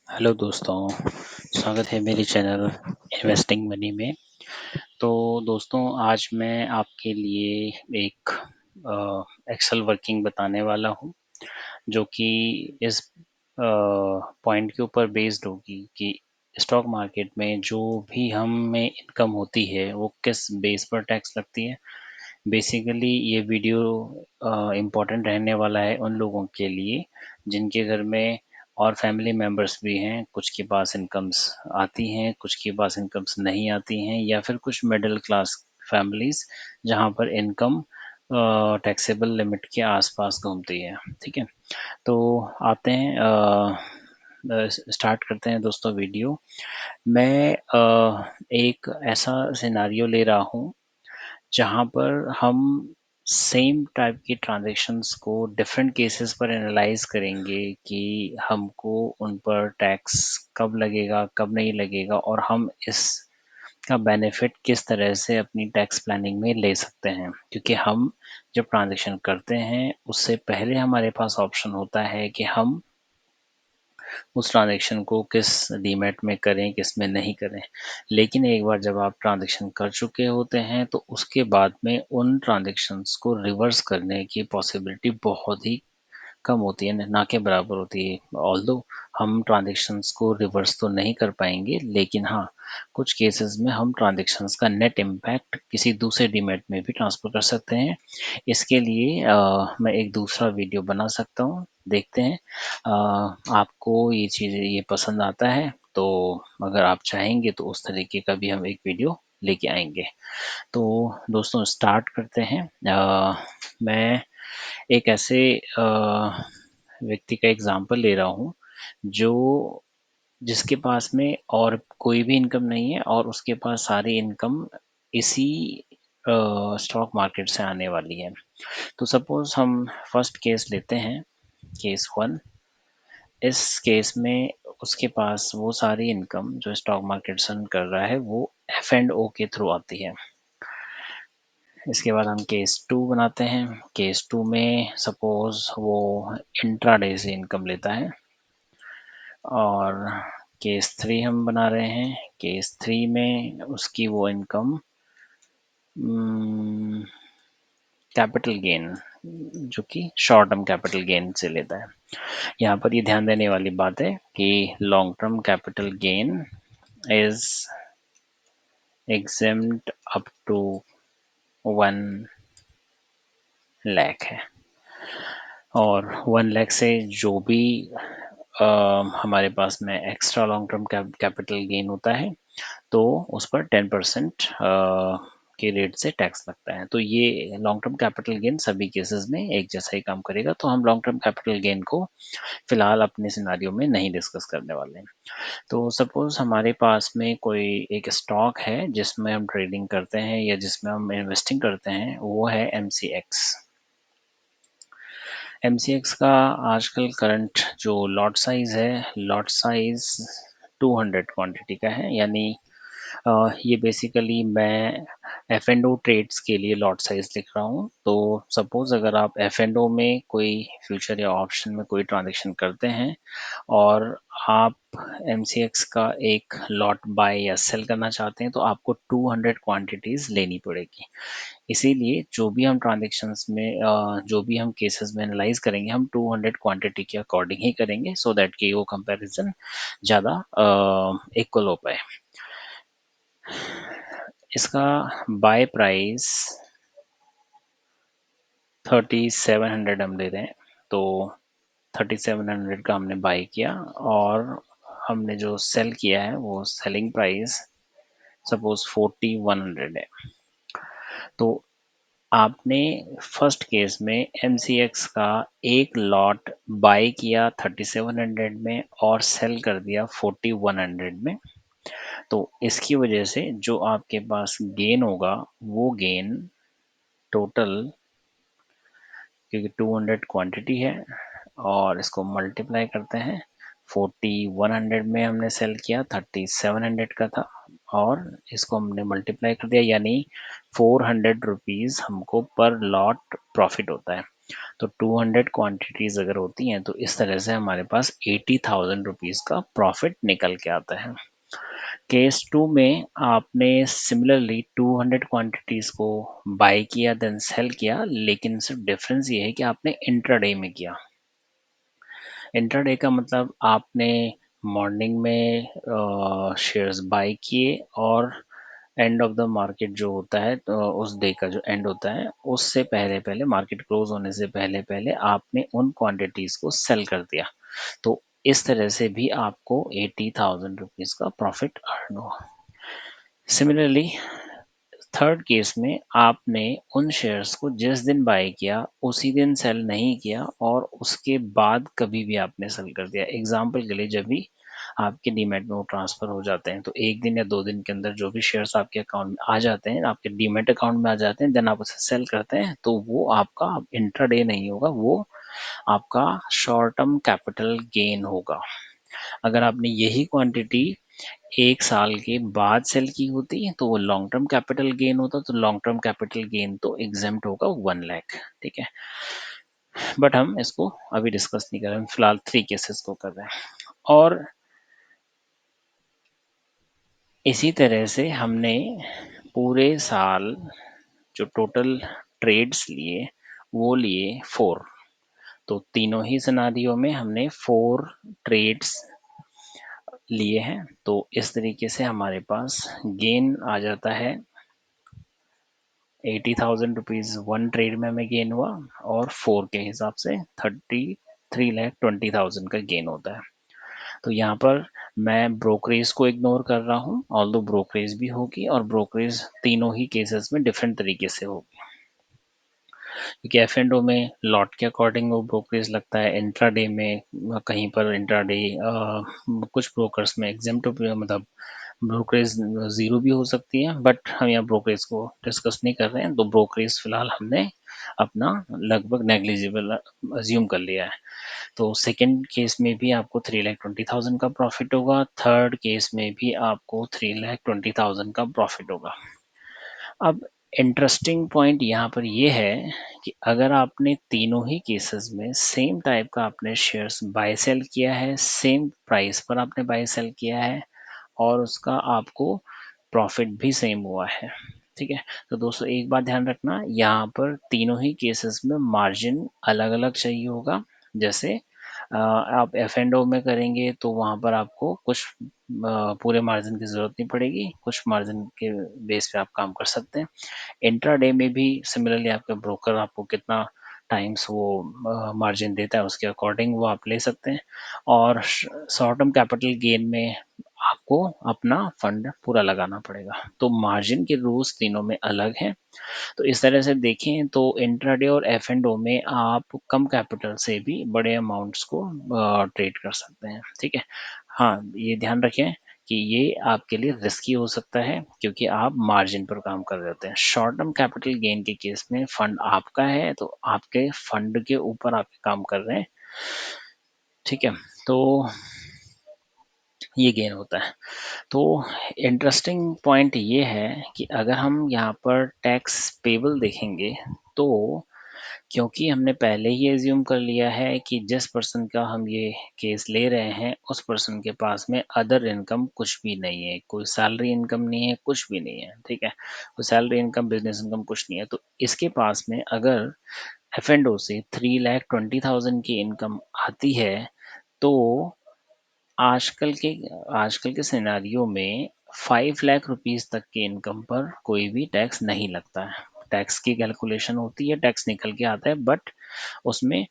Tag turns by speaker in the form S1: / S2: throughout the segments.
S1: Hello दोस्तों, स्वागत है मेरे चैनल इन्वेस्टिंग मनी में। तो दोस्तों आज मैं आपके लिए एक एक्सेल वर्किंग बताने वाला हूँ जो कि इस पॉइंट के ऊपर बेस्ड होगी कि स्टॉक मार्केट में जो भी हमें इनकम होती है वो किस बेस पर टैक्स लगती है। बेसिकली ये वीडियो इम्पोर्टेंट रहने वाला है उन लोगों के लिए जिनके घर में और फैमिली मेम्बर्स भी हैं, कुछ के पास इनकम्स आती हैं, कुछ के पास इनकम्स नहीं आती हैं, या फिर कुछ मिडिल क्लास फैमिलीज जहाँ पर इनकम टैक्सेबल लिमिट के आसपास घूमती है। ठीक है, तो आते हैं, स्टार्ट करते हैं दोस्तों वीडियो। मैं एक ऐसा सिनारियो ले रहा हूँ जहाँ पर हम सेम टाइप की ट्रांजैक्शंस को डिफरेंट केसेस पर एनालाइज करेंगे कि हमको उन पर टैक्स कब लगेगा, कब नहीं लगेगा, और हम इसका बेनिफिट किस तरह से अपनी टैक्स प्लानिंग में ले सकते हैं। क्योंकि हम जब ट्रांजैक्शन करते हैं उससे पहले हमारे पास ऑप्शन होता है कि हम उस ट्रांजैक्शन को किस डीमैट में करें, किस में नहीं करें। लेकिन एक बार जब आप ट्रांजैक्शन कर चुके होते हैं तो उसके बाद में उन ट्रांजैक्शंस को रिवर्स करने की पॉसिबिलिटी बहुत ही कम होती है, ना के बराबर होती है। ऑल्दो हम ट्रांजैक्शंस को रिवर्स तो नहीं कर पाएंगे, लेकिन हाँ, कुछ केसेस में हम ट्रांजैक्शंस का नेट इम्पैक्ट किसी दूसरे डीमैट में भी ट्रांसफ़र कर सकते हैं। इसके लिए मैं एक दूसरा वीडियो बना सकता हूँ, देखते हैं। आपको ये चीज़ें ये पसंद आता है तो अगर आप चाहेंगे तो उस तरीके का भी हम एक वीडियो लेके आएंगे। तो दोस्तों स्टार्ट करते हैं। मैं एक ऐसे व्यक्ति का एग्जांपल ले रहा हूँ जो जिसके पास में और कोई भी इनकम नहीं है और उसके पास सारी इनकम इसी स्टॉक मार्केट से आने वाली है। तो सपोज हम फर्स्ट केस लेते हैं, केस वन। इस केस में उसके पास वो सारी इनकम जो स्टॉक मार्केट से अर्न कर रहा है वो एफ एंड ओ के थ्रू आती है। इसके बाद हम केस टू बनाते हैं। केस टू में सपोज वो इंट्राडे से इनकम लेता है। और केस थ्री हम बना रहे हैं। केस थ्री में उसकी वो इनकम कैपिटल गेन, जो कि शॉर्ट टर्म कैपिटल गेन से लेता है। यहाँ पर ये ध्यान देने वाली बात है कि long term capital gain is exempt up to 1 lakh है। और 1 लाख से जो भी हमारे पास में extra long term capital gain होता है तो उस पर 10% के रेट से टैक्स लगता है। तो ये लॉन्ग टर्म कैपिटल गेन सभी केसेस में एक जैसा ही काम करेगा। तो हम लॉन्ग टर्म कैपिटल गेन को फिलहाल अपने सिनारियो में नहीं डिस्कस करने वाले हैं। तो सपोज हमारे पास में कोई एक स्टॉक है जिसमें हम ट्रेडिंग करते हैं या जिसमें हम इन्वेस्टिंग करते हैं, वो है MCX। MCX का आजकल करंट जो लॉट साइज है, लॉट साइज 200 क्वांटिटी का है। यानी ये बेसिकली मैं एफ एंड ओ ट्रेड्स के लिए लॉट साइज लिख रहा हूँ। तो सपोज अगर आप एफ एंड ओ में कोई फ्यूचर या ऑप्शन में कोई ट्रांजेक्शन करते हैं और आप MCX का एक लॉट बाय या सेल करना चाहते हैं तो आपको 200 क्वांटिटीज लेनी पड़ेगी। इसीलिए जो भी हम ट्रांजेक्शन्स में जो भी हम केसेस में एनालाइज करेंगे हम 200 क्वांटिटी के अकॉर्डिंग ही करेंगे, सो दैट कि वो कंपैरिजन ज़्यादा इक्वल हो पाए। इसका बाय प्राइस 3700 हम ले रहे हैं। तो 3700 का हमने बाय किया और हमने जो सेल किया है वो सेलिंग प्राइस सपोज 4100 है। तो आपने फर्स्ट केस में MCX का एक लॉट बाय किया 3700 में और सेल कर दिया 4100 में। तो इसकी वजह से जो आपके पास गेन होगा वो गेन टोटल, क्योंकि 200 क्वांटिटी है और इसको मल्टीप्लाई करते हैं, 4100 में हमने सेल किया, 3700 का था और इसको हमने मल्टीप्लाई कर दिया, यानी 400 रुपीज़ हमको पर लॉट प्रॉफिट होता है। तो 200 क्वांटिटीज़ अगर होती हैं तो इस तरह से हमारे पास 80,000 रुपीज़ का प्रॉफ़िट निकल के आता है। केस 2 में आपने सिमिलरली 200 क्वांटिटीज़ को बाय किया देन सेल किया, लेकिन सिर्फ़ डिफ़रेंस ये है कि आपने इंट्राडे में किया। इंट्राडे का मतलब आपने मॉर्निंग में शेयर्स बाय किए और एंड ऑफ द मार्केट जो होता है तो उस डे का जो एंड होता है उससे पहले-पहले मार्केट क्लोज़ होने से पहले-पहले आपने उन क्वांटिटीज़ को सेल कर दिया। तो इस तरह से भी आपको 80,000 रुपीज़ का प्रॉफ़िट अर्न हुआ। सिमिलरली थर्ड केस में आपने उन शेयर्स को जिस दिन बाय किया उसी दिन सेल नहीं किया और उसके बाद कभी भी आपने सेल कर दिया। एग्जाम्पल के लिए जब भी आपके डीमैट में वो ट्रांसफ़र हो जाते हैं तो 1 दिन या 2 दिन के अंदर जो भी शेयर्स आपके अकाउंट में आ जाते हैं, आपके डीमैट अकाउंट में आ जाते हैं, देन आप उसे सेल करते हैं तो वो आपका इंट्राडे नहीं होगा, वो आपका शॉर्ट टर्म कैपिटल गेन होगा। अगर आपने यही क्वांटिटी 1 साल के बाद सेल की होती तो वो लॉन्ग टर्म कैपिटल गेन होता, तो लॉन्ग टर्म कैपिटल गेन तो एग्ज़ेम्प्ट होगा 1 लाख, ठीक है? बट हम इसको अभी डिस्कस नहीं कर रहे हैं, फिलहाल 3 केसेस को कर रहे हैं। और इसी तरह से हमने पूरे साल जो टोटल ट्रेड्स लिए, वो लिए 4। तो तीनों ही सिनेरियो में हमने 4 ट्रेड्स लिए हैं, तो इस तरीके से हमारे पास गेन आ जाता है 80,000 रुपीज़ 1 ट्रेड में हमें गेन हुआ और 4 के हिसाब से 33,20,000 का गेन होता है। तो यहाँ पर मैं ब्रोकरेज को इग्नोर कर रहा हूँ, ऑल्दो ब्रोकरेज भी होगी और ब्रोकरेज तीनों ही केसेस में डिफरेंट तरीके से होगी। क्योंकि एफ एंड ओ में लॉट के अकॉर्डिंग वो ब्रोकरेज लगता है, इंट्राडे में कहीं पर इंट्राडे कुछ ब्रोकर्स में एग्जेम्प्ट मतलब ब्रोकरेज ज़ीरो भी हो सकती है, बट हम यहाँ ब्रोकरेज को डिस्कस नहीं कर रहे हैं, तो ब्रोकरेज फिलहाल हमने अपना लगभग नेग्लिजिबल अज्यूम कर लिया है। तो सेकंड केस में भी आपको 3,20,000 का प्रॉफिट होगा, थर्ड केस में भी आपको 3,20,000 का प्रॉफिट होगा। अब इंटरेस्टिंग पॉइंट यहाँ पर ये है कि अगर आपने तीनों ही केसेस में सेम टाइप का आपने शेयर्स बाय सेल किया है, सेम प्राइस पर आपने बाय सेल किया है और उसका आपको प्रॉफिट भी सेम हुआ है, ठीक है? तो दोस्तों एक बात ध्यान रखना, यहाँ पर तीनों ही केसेस में मार्जिन अलग-अलग चाहिए होगा। जैसे आप एफ एंड ओ में करेंगे तो वहाँ पर आपको कुछ पूरे मार्जिन की ज़रूरत नहीं पड़ेगी, कुछ मार्जिन के बेस पे आप काम कर सकते हैं। इंट्राडे में भी सिमिलरली आपका ब्रोकर आपको कितना टाइम्स वो मार्जिन देता है उसके अकॉर्डिंग वो आप ले सकते हैं। और शॉर्ट टर्म कैपिटल गेन में आपको अपना फंड पूरा लगाना पड़ेगा, तो मार्जिन के रूल्स तीनों में अलग हैं। तो इस तरह से देखें तो इंट्राडे और एफ एंड ओ में आप कम कैपिटल से भी बड़े अमाउंट्स को ट्रेड कर सकते हैं, ठीक है? हाँ, ये ध्यान रखें कि ये आपके लिए रिस्की हो सकता है क्योंकि आप मार्जिन पर काम कर रहे होते हैं। शॉर्ट टर्म कैपिटल गेन के केस में फंड आपका है, तो आपके फंड के ऊपर आप काम कर रहे हैं, ठीक है? तो ये गेन होता है। तो इंटरेस्टिंग पॉइंट ये है कि अगर हम यहाँ पर टैक्स पेबल देखेंगे तो क्योंकि हमने पहले ही एज्यूम कर लिया है कि जिस पर्सन का हम ये केस ले रहे हैं उस पर्सन के पास में अदर इनकम कुछ भी नहीं है, कोई सैलरी इनकम नहीं है, कुछ भी नहीं है, ठीक है? कोई सैलरी इनकम, बिजनेस इनकम कुछ नहीं है, तो इसके पास में अगर एफ एंड ओ से 3,20,000 की इनकम आती है तो आजकल के सिनेरियो में 5 लाख रुपीस तक की इनकम पर कोई भी टैक्स नहीं लगता है। टैक्स की कैलकुलेशन होती है, टैक्स निकल के आता है, बट उसमें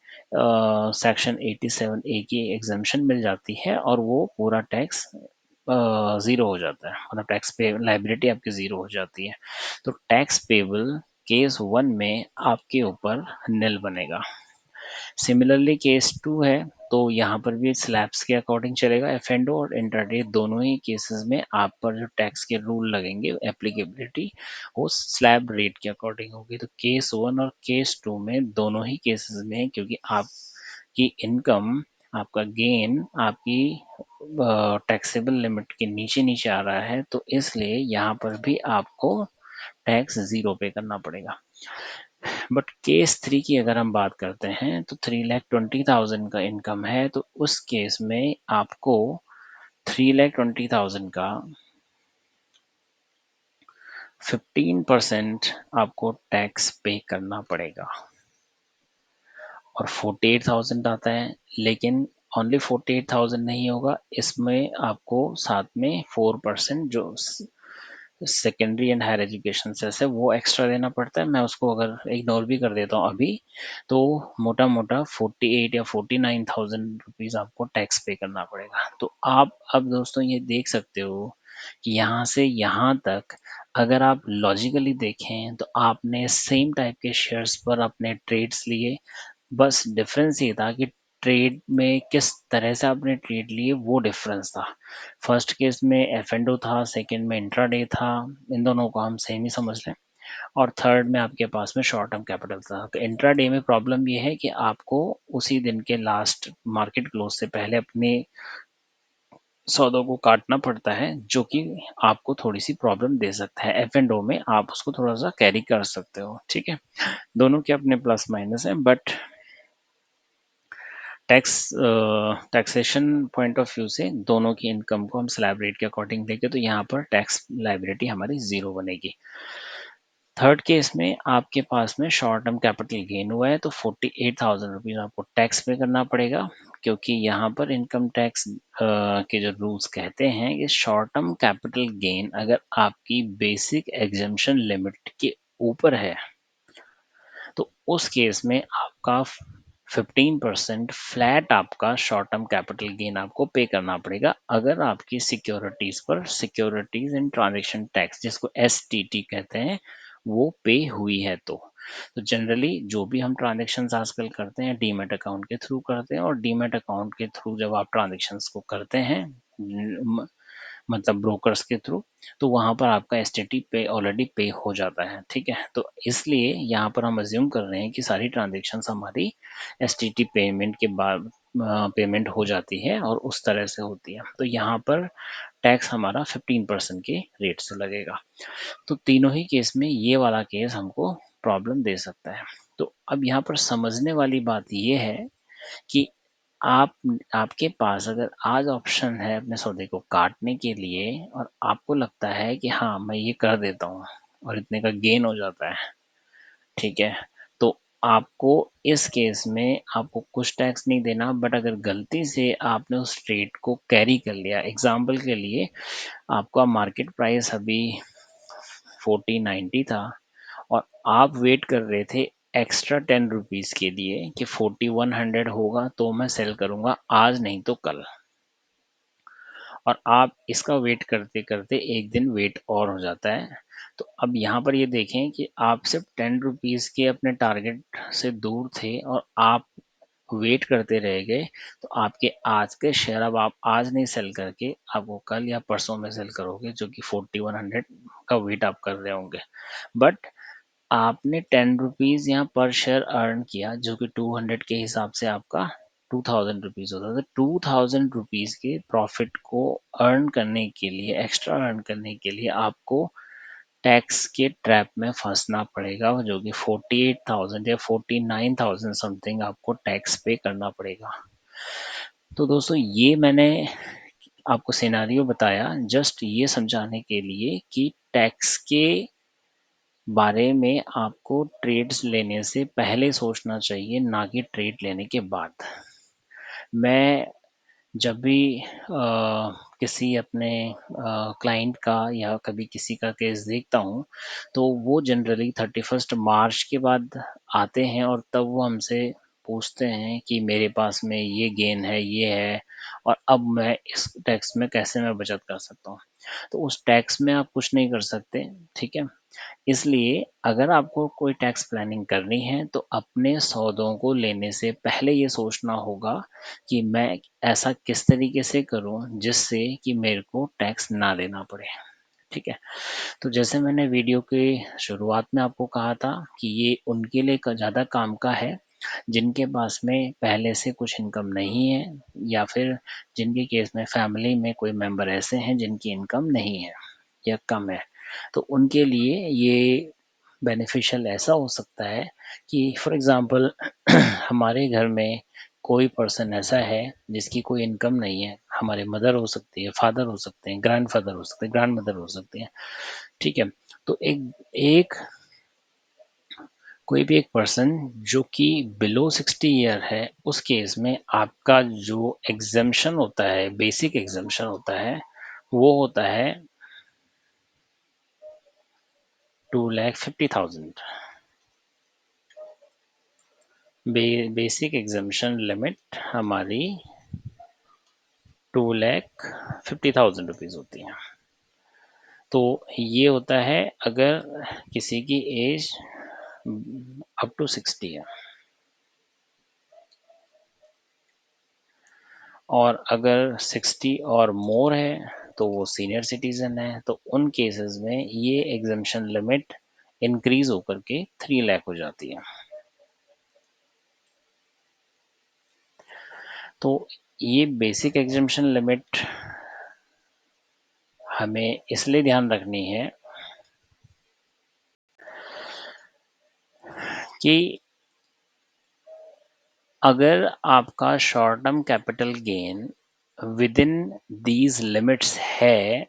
S1: सेक्शन 87 ए की एग्जामेशन मिल जाती है और वो पूरा टैक्स ज़ीरो हो जाता है, मतलब टैक्स पे लाइबिलिटी आपकी ज़ीरो हो जाती है। तो टैक्स पेबल केस 1 में आपके ऊपर निल बनेगा। सिमिलरली केस 2 है, तो यहाँ पर भी स्लैब्स के अकॉर्डिंग चलेगा। एफ एंड ओ और इंट्राडे दोनों ही केसेस में आप पर जो टैक्स के रूल लगेंगे एप्लीकेबिलिटी वो स्लैब रेट के अकॉर्डिंग होगी। तो केस 1 और केस 2 में दोनों ही केसेस में क्योंकि आपकी इनकम, आपका गेन आपकी टैक्सेबल लिमिट के नीचे-नीचे आ रहा है, तो इसलिए यहाँ पर भी आपको टैक्स ज़ीरो पे करना पड़ेगा। बट केस 3 की अगर हम बात करते हैं तो 3,20,000 का इनकम है, तो उस केस में आपको 3,20,000 का 15% आपको टैक्स पे करना पड़ेगा। और 48,000 आता है, लेकिन ओनली 48,000 नहीं होगा, इसमें आपको साथ में 4% जो secondary and higher education cess है वो एक्स्ट्रा देना पड़ता है। मैं उसको अगर इग्नोर भी कर देता हूँ अभी, तो मोटा मोटा 48 या 49,000 रुपीज़ आपको टैक्स पे करना पड़ेगा। तो आप अब दोस्तों ये देख सकते हो कि यहाँ से यहाँ तक अगर आप लॉजिकली देखें तो आपने सेम टाइप के शेयर्स पर अपने ट्रेड्स लिए, बस डिफरेंस ये था कि ट्रेड में किस तरह से आपने ट्रेड लिए वो डिफरेंस था। फर्स्ट केस में एफ एंड ओ था, सेकंड में इंट्राडे था, इन दोनों को हम सेम ही समझ लें। और थर्ड में आपके पास में शॉर्ट टर्म कैपिटल था। तो इंट्राडे में प्रॉब्लम ये है कि आपको उसी दिन के लास्ट मार्केट क्लोज से पहले अपने सौदों को काटना पड़ता है, जो कि आपको थोड़ी सी प्रॉब्लम दे सकता है। एफ एंड ओ में आप उसको थोड़ा सा कैरी कर सकते हो, ठीक है। दोनों के अपने प्लस माइनस हैं, but taxation point of view से दोनों की इनकम को हम स्लैब रेट के अकॉर्डिंग देखें तो यहाँ पर टैक्स लायबिलिटी हमारी ज़ीरो बनेगी। थर्ड केस में आपके पास में शॉर्ट टर्म कैपिटल गेन हुआ है, तो 48,000 रुपीज़ आपको टैक्स पे करना पड़ेगा, क्योंकि यहाँ पर इनकम टैक्स के जो रूल्स कहते हैं कि शॉर्ट टर्म कैपिटल गेन अगर आपकी बेसिक एग्जम्पशन लिमिट के ऊपर है, तो उस केस में आपका 15% फ्लैट आपका शॉर्ट टर्म कैपिटल गेन आपको पे करना पड़ेगा, अगर आपकी सिक्योरिटीज पर सिक्योरिटीज एंड ट्रांजैक्शन टैक्स, जिसको एसटीटी कहते हैं, वो पे हुई है। तो जनरली जो भी हम ट्रांजेक्शन आजकल करते हैं डीमेट अकाउंट के थ्रू करते हैं, और डीमेट अकाउंट के थ्रू जब आप ट्रांजेक्शन को करते हैं मतलब ब्रोकर्स के थ्रू, तो वहाँ पर आपका एसटीटी पे ऑलरेडी पे हो जाता है, ठीक है। तो इसलिए यहाँ पर हम अज्यूम कर रहे हैं कि सारी ट्रांजेक्शन्स हमारी एसटीटी पेमेंट के बाद पेमेंट हो जाती है और उस तरह से होती है। तो यहाँ पर टैक्स हमारा 15% के रेट से लगेगा। तो तीनों ही केस में ये वाला केस हमको प्रॉब्लम दे सकता है। तो अब यहाँ पर समझने वाली बात ये है कि आप आपके पास अगर आज ऑप्शन है अपने सौदे को काटने के लिए, और आपको लगता है कि हाँ मैं ये कर देता हूँ और इतने का गेन हो जाता है, ठीक है, तो आपको इस केस में आपको कुछ टैक्स नहीं देना। बट अगर गलती से आपने उस ट्रेड को कैरी कर लिया, एग्जाम्पल के लिए आपका मार्केट प्राइस अभी 4090 था, और आप वेट कर रहे थे एक्स्ट्रा 10 रुपीज़ के लिए कि 4100 होगा तो मैं सेल करूंगा, आज नहीं तो कल, और आप इसका वेट करते करते एक दिन वेट और हो जाता है। तो अब यहाँ पर ये देखें कि आप सिर्फ 10 रुपीज़ के अपने टारगेट से दूर थे और आप वेट करते रह गए, तो आपके आज के शेयर अब आप आज नहीं सेल करके आपको कल या परसों में सेल करोगे, जो कि 4100 का वेट आप कर रहे होंगे। बट आपने 10 रुपीज़ यहाँ पर शेयर अर्न किया, जो कि 200 के हिसाब से आपका 2000 रुपीज़ होता है। तो 2000 रुपीज़ के प्रॉफिट को अर्न करने के लिए, एक्स्ट्रा अर्न करने के लिए आपको टैक्स के ट्रैप में फंसना पड़ेगा, जो कि 48,000 या 49,000 समथिंग आपको टैक्स पे करना पड़ेगा। तो दोस्तों ये मैंने आपको सिनेरियो बताया जस्ट ये समझाने के लिए कि टैक्स के बारे में आपको ट्रेड्स लेने से पहले सोचना चाहिए, ना कि ट्रेड लेने के बाद। मैं जब भी किसी अपने क्लाइंट का या कभी किसी का केस देखता हूँ, तो वो जनरली 31 मार्च के बाद आते हैं और तब वो हमसे पूछते हैं कि मेरे पास में ये गेन है, ये है, और अब मैं इस टैक्स में कैसे मैं बचत कर सकता हूँ। तो उस टैक्स में आप कुछ नहीं कर सकते, ठीक है। इसलिए अगर आपको कोई टैक्स प्लानिंग करनी है तो अपने सौदों को लेने से पहले ये सोचना होगा कि मैं ऐसा किस तरीके से करूं जिससे कि मेरे को टैक्स ना देना पड़े, ठीक है। तो जैसे मैंने वीडियो के शुरुआत में आपको कहा था कि ये उनके लिए ज़्यादा काम का है जिनके पास में पहले से कुछ इनकम नहीं है, या फिर जिनके केस में फैमिली में कोई मेंबर ऐसे हैं जिनकी इनकम नहीं है या कम है। तो उनके लिए ये बेनिफिशियल ऐसा हो सकता है कि फॉर एग्ज़ाम्पल हमारे घर में कोई पर्सन ऐसा है जिसकी कोई इनकम नहीं है, हमारे मदर हो सकती है, फादर हो सकते हैं, ग्रैंडफ़ादर हो सकते हैं, ग्रैंडमदर हो सकती हैं, ठीक है? तो एक एक कोई भी एक पर्सन जो कि बिलो 60 ईयर है, उस केस में आपका जो एग्ज़म्पशन होता है, बेसिक एग्ज़म्पशन होता है, वो होता है 2,50,000। बेसिक एग्ज़म्पशन लिमिट हमारी 2,50,000 रुपीज़ होती है। तो ये होता है अगर किसी की एज अप टू 60 है, और अगर 60 और मोर है तो वो सीनियर सिटीजन है, तो उन केसेस में ये एग्जम्पशन लिमिट इंक्रीज होकर के 3 लाख हो जाती है। तो ये बेसिक एग्जम्पशन लिमिट हमें इसलिए ध्यान रखनी है कि अगर आपका short term capital gain with in these limits है,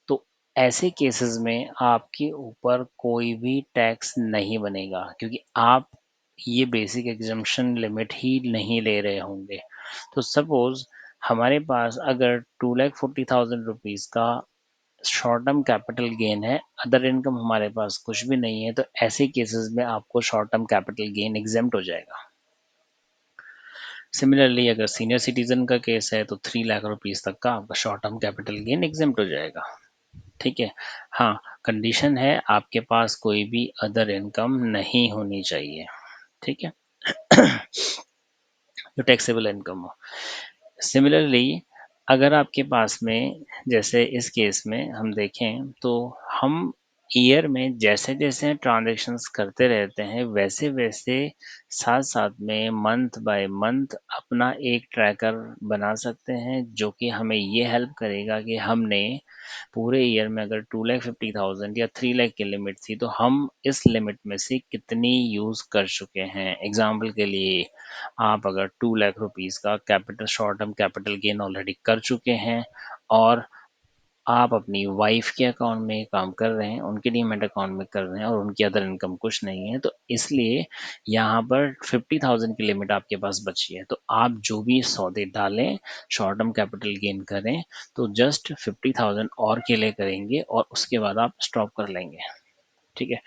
S1: तो ऐसे केसेस में आपके ऊपर कोई भी टैक्स नहीं बनेगा, क्योंकि आप ये बेसिक एग्जम्पशन लिमिट ही नहीं ले रहे होंगे। तो सपोज हमारे पास अगर 2,40,000 रुपीज़ का शॉर्ट टर्म कैपिटल गेन है, अदर इनकम हमारे पास कुछ भी नहीं है, तो ऐसे केसेस में आपको short term capital gain exempt हो जाएगा। सिमिलरली अगर सीनियर सिटीजन का केस है तो 3 लाख रुपीस तक का आपका short term capital gain exempt हो जाएगा। ठीक है। हाँ, कंडीशन है आपके पास कोई भी अदर इनकम नहीं होनी चाहिए। ठीक है। जो टैक्सेबल इनकम हो। सिमिलरली अगर आपके पास में, जैसे इस केस में हम देखें तो हम ईयर में जैसे जैसे ट्रांजैक्शंस करते रहते हैं, वैसे वैसे साथ साथ में मंथ बाय मंथ अपना एक ट्रैकर बना सकते हैं, जो कि हमें ये हेल्प करेगा कि हमने पूरे ईयर में अगर 2,50,000 या 3 लाख की लिमिट थी, तो हम इस लिमिट में से कितनी यूज़ कर चुके हैं। एग्जाम्पल के लिए आप अगर 2 लाख रुपीस का capital short term capital gain already कर चुके हैं, और आप अपनी वाइफ के अकाउंट में काम कर रहे हैं, उनके डीमैट अकाउंट में कर रहे हैं, और उनकी अदर इनकम कुछ नहीं है, तो इसलिए यहाँ पर 50,000 की लिमिट आपके पास बची है। तो आप जो भी सौदे डालें, शॉर्ट टर्म कैपिटल गेन करें, तो जस्ट 50,000 और के लिए करेंगे और उसके बाद आप स्टॉप कर लेंगे। ठीक है।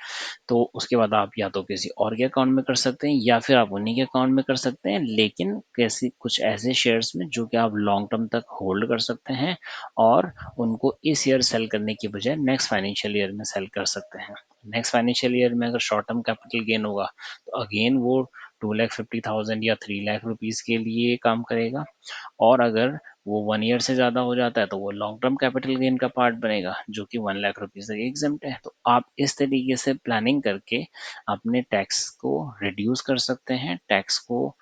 S1: तो उसके बाद आप या तो किसी और के अकाउंट में कर सकते हैं, या फिर आप उन्हीं के अकाउंट में कर सकते हैं, लेकिन कैसी कुछ ऐसे शेयर्स में जो कि आप लॉन्ग टर्म तक होल्ड कर सकते हैं, और उनको इस ईयर सेल करने की बजाय नेक्स्ट फाइनेंशियल ईयर में सेल कर सकते हैं। नेक्स्ट फाइनेंशियल ईयर में अगर शॉर्ट टर्म कैपिटल गेन होगा, तो अगेन वो 2,50,000 या 3 लाख रुपीज़ के लिए काम करेगा, और अगर वो 1 ईयर से ज़्यादा हो जाता है तो वो लॉन्ग टर्म कैपिटल गेन का पार्ट बनेगा, जो कि 1 लाख रुपीज़ तक एग्जेम्प्ट है। तो आप इस तरीके से प्लानिंग करके अपने टैक्स को रिड्यूस कर सकते हैं, टैक्स को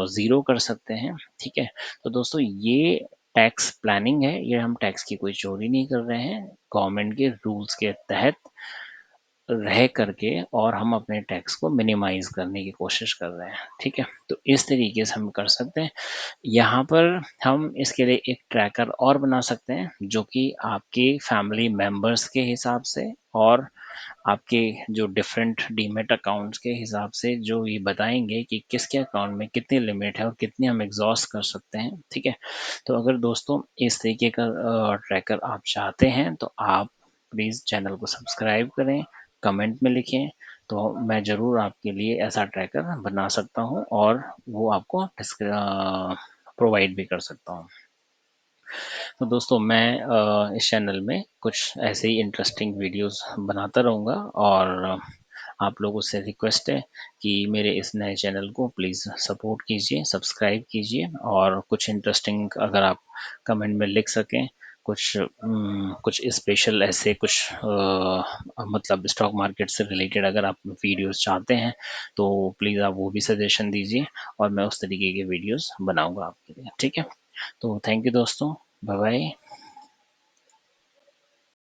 S1: ज़ीरो कर सकते हैं। ठीक है। तो दोस्तों ये टैक्स प्लानिंग है, ये हम टैक्स की कोई चोरी नहीं कर रहे हैं, गवर्नमेंट के रूल्स के तहत रह करके, और हम अपने टैक्स को मिनिमाइज करने की कोशिश कर रहे हैं। ठीक है। तो इस तरीके से हम कर सकते हैं। यहाँ पर हम इसके लिए एक ट्रैकर और बना सकते हैं, जो कि आपके फैमिली मेंबर्स के हिसाब से और आपके जो डिफरेंट डीमेट अकाउंट्स के हिसाब से जो ये बताएंगे कि किसके अकाउंट में कितनी लिमिट है और कितनी हम एग्जॉस्ट कर सकते हैं। ठीक है। तो अगर दोस्तों इस तरीके का ट्रैकर आप चाहते हैं, तो आप प्लीज़ चैनल को सब्सक्राइब करें, कमेंट में लिखें, तो मैं ज़रूर आपके लिए ऐसा ट्रैकर बना सकता हूँ, और वो आपको प्रोवाइड भी कर सकता हूँ। तो दोस्तों मैं इस चैनल में कुछ ऐसे ही इंटरेस्टिंग वीडियोस बनाता रहूँगा, और आप लोगों से रिक्वेस्ट है कि मेरे इस नए चैनल को प्लीज़ सपोर्ट कीजिए, सब्सक्राइब कीजिए, और कुछ इंटरेस्टिंग अगर आप कमेंट में लिख सकें, कुछ स्पेशल ऐसे कुछ मतलब स्टॉक मार्केट से रिलेटेड अगर आप वीडियोस चाहते हैं, तो प्लीज़ आप वो भी सजेशन दीजिए, और मैं उस तरीके के वीडियोस बनाऊंगा आपके लिए। ठीक है। तो थैंक यू दोस्तों, बाय बाय।